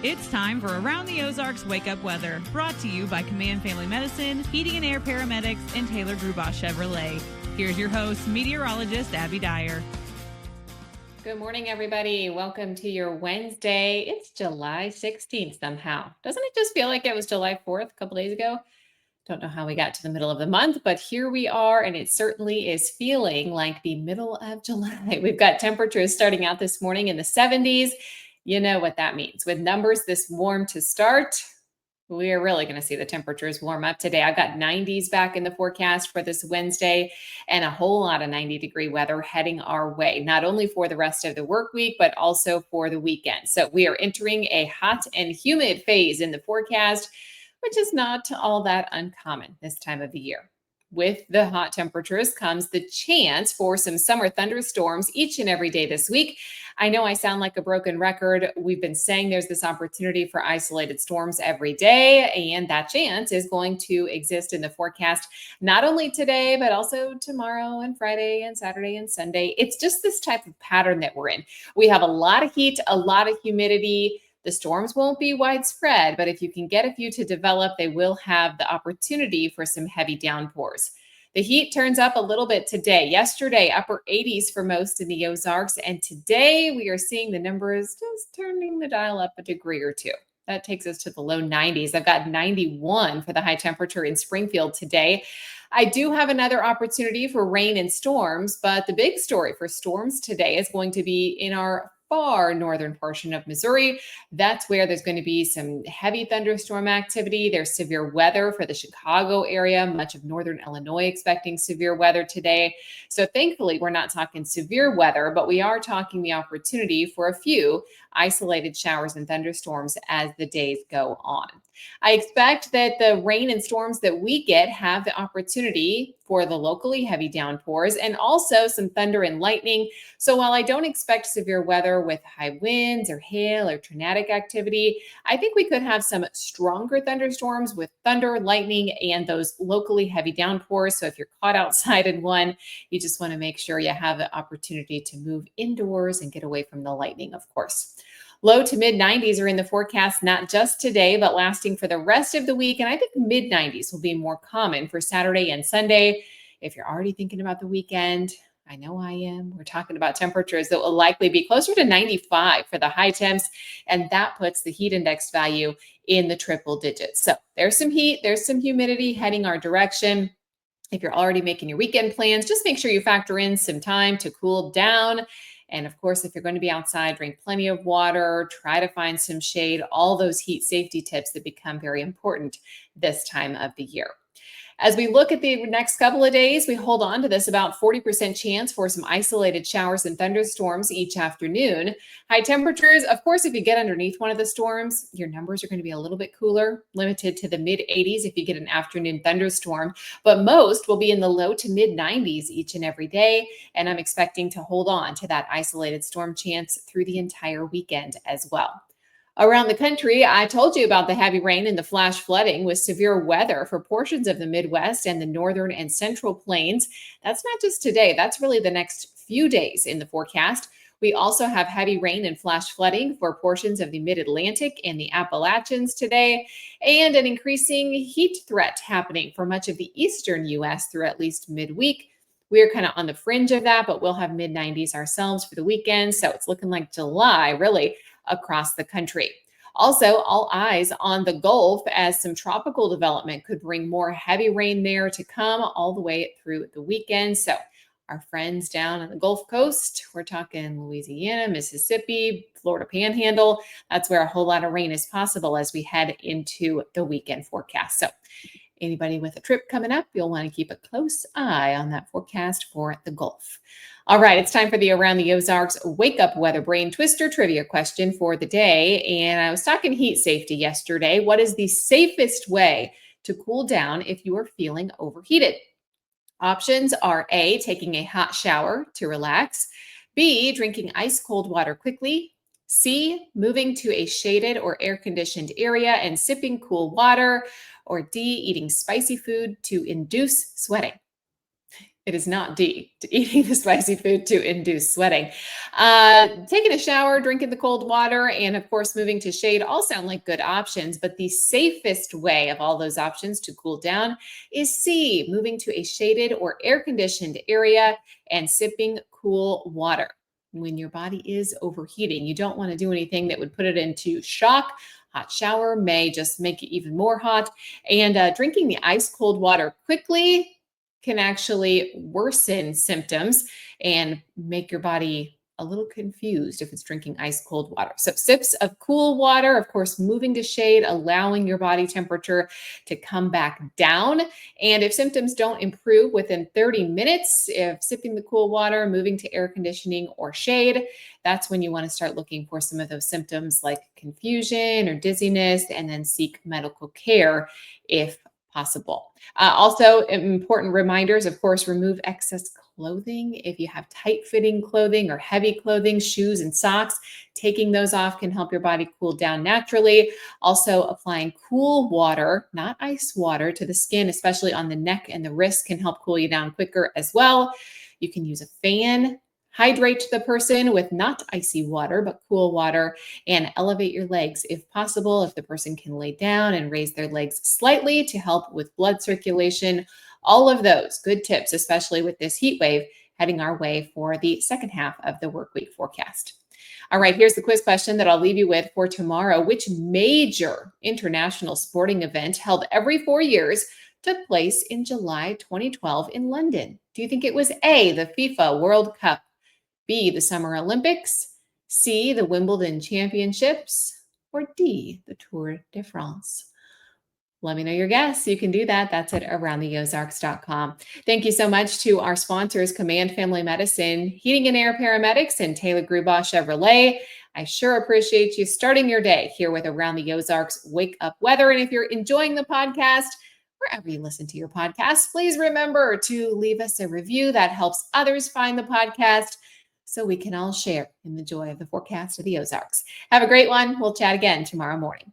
It's time for Around the Ozarks Wake Up Weather, brought to you by Command Family Medicine, Heating and Air Paramedics, and Taylor Grubaugh Chevrolet. Here's your host, meteorologist Abby Dyer. Good morning, everybody. Welcome to your Wednesday. It's July 16th somehow. Doesn't it just feel like it was July 4th a couple days ago? Don't know how we got to the middle of the month, but here we are, and it certainly is feeling like the middle of July. We've got temperatures starting out this morning in the 70s. You know what that means. With numbers this warm to start, we're really going to see the temperatures warm up today. I've got 90s back in the forecast for this Wednesday and a whole lot of 90-degree weather heading our way, not only for the rest of the work week, but also for the weekend. So we are entering a hot and humid phase in the forecast, which is not all that uncommon this time of the year. With the hot temperatures comes the chance for some summer thunderstorms each and every day this week. I know I sound like a broken record. We've been saying there's this opportunity for isolated storms every day, and that chance is going to exist in the forecast not only today, but also tomorrow and Friday and Saturday and Sunday. It's just this type of pattern that we're in. We have a lot of heat, a lot of humidity. The storms won't be widespread, but if you can get a few to develop, they will have the opportunity for some heavy downpours. The heat turns up a little bit today. Yesterday, upper 80s for most in the Ozarks, and today we are seeing the numbers just turning the dial up a degree or two. That takes us to the low 90s. I've got 91 for the high temperature in Springfield today. I do have another opportunity for rain and storms, but the big story for storms today is going to be in our far northern portion of Missouri. That's where there's going to be some heavy thunderstorm activity. There's severe weather for the Chicago area, much of northern Illinois expecting severe weather today. So thankfully, we're not talking severe weather, but we are talking the opportunity for a few isolated showers and thunderstorms as the days go on. I expect that the rain and storms that we get have the opportunity for the locally heavy downpours and also some thunder and lightning. So while I don't expect severe weather with high winds or hail or tornadic activity, I think we could have some stronger thunderstorms with thunder, lightning, and those locally heavy downpours. So if you're caught outside in one, you just want to make sure you have the opportunity to move indoors and get away from the lightning, of course. Low to mid 90s are in the forecast, not just today, but lasting for the rest of the week. And I think mid 90s will be more common for Saturday and Sunday. If you're already thinking about the weekend, I know I am. We're talking about temperatures that will likely be closer to 95 for the high temps. And that puts the heat index value in the triple digits. So there's some heat, there's some humidity heading our direction. If you're already making your weekend plans, just make sure you factor in some time to cool down. And of course, if you're going to be outside, drink plenty of water, try to find some shade, all those heat safety tips that become very important this time of the year. As we look at the next couple of days, we hold on to this about 40% chance for some isolated showers and thunderstorms each afternoon. High temperatures, of course, if you get underneath one of the storms, your numbers are going to be a little bit cooler, limited to the mid 80s if you get an afternoon thunderstorm, but most will be in the low to mid 90s each and every day. And I'm expecting to hold on to that isolated storm chance through the entire weekend as well. Around the country, I told you about the heavy rain and the flash flooding with severe weather for portions of the Midwest and the northern and central plains. That's not just today, that's really the next few days in the forecast. We also have heavy rain and flash flooding for portions of the mid-Atlantic and the Appalachians today, and an increasing heat threat happening for much of the eastern U.S. through at least midweek. We're kind of on the fringe of that, but we'll have mid 90s ourselves for the weekend. So it's looking like July, really, across the country. Also, all eyes on the Gulf as some tropical development could bring more heavy rain there to come all the way through the weekend. So our friends down on the Gulf Coast, we're talking Louisiana, Mississippi, Florida Panhandle. That's where a whole lot of rain is possible as we head into the weekend forecast. So anybody with a trip coming up, you'll want to keep a close eye on that forecast for the Gulf. All right, it's time for the Around the Ozarks Wake Up Weather Brain Twister trivia question for the day. And I was talking heat safety yesterday. What is the safest way to cool down if you are feeling overheated? Options are A, taking a hot shower to relax, B, drinking ice cold water quickly, C, moving to a shaded or air-conditioned area and sipping cool water, or D, eating spicy food to induce sweating. It is not D, to eating the spicy food to induce sweating. Taking a shower, drinking the cold water, and of course, moving to shade all sound like good options. But the safest way of all those options to cool down is C, moving to a shaded or air conditioned area and sipping cool water. When your body is overheating, you don't want to do anything that would put it into shock. Hot shower may just make it even more hot. And drinking the ice cold water quickly can actually worsen symptoms and make your body a little confused if it's drinking ice cold water. So, sips of cool water, of course, moving to shade, allowing your body temperature to come back down. And if symptoms don't improve within 30 minutes, if sipping the cool water, moving to air conditioning or shade, that's when you want to start looking for some of those symptoms like confusion or dizziness, and then seek medical care if possible. Also, important reminders, of course, remove excess clothing. If you have tight fitting clothing or heavy clothing, shoes and socks, taking those off can help your body cool down naturally. Also, applying cool water, not ice water, to the skin, especially on the neck and the wrist, can help cool you down quicker as well. You can use a fan. Hydrate the person with not icy water, but cool water, and elevate your legs if possible. If the person can lay down and raise their legs slightly to help with blood circulation, all of those good tips, especially with this heat wave heading our way for the second half of the work week forecast. All right, here's the quiz question that I'll leave you with for tomorrow. Which major international sporting event held every 4 years took place in July 2012 in London? Do you think it was A, the FIFA World Cup, B, the Summer Olympics, C, the Wimbledon Championships, or D, the Tour de France? Let me know your guess. You can do that. That's at aroundtheozarks.com. Thank you so much to our sponsors, Command Family Medicine, Heating and Air Paramedics, and Taylor Grubaugh Chevrolet. I sure appreciate you starting your day here with Around the Ozarks Wake Up Weather. And if you're enjoying the podcast, wherever you listen to your podcast, please remember to leave us a review. That helps others find the podcast so we can all share in the joy of the forecast of the Ozarks. Have a great one. We'll chat again tomorrow morning.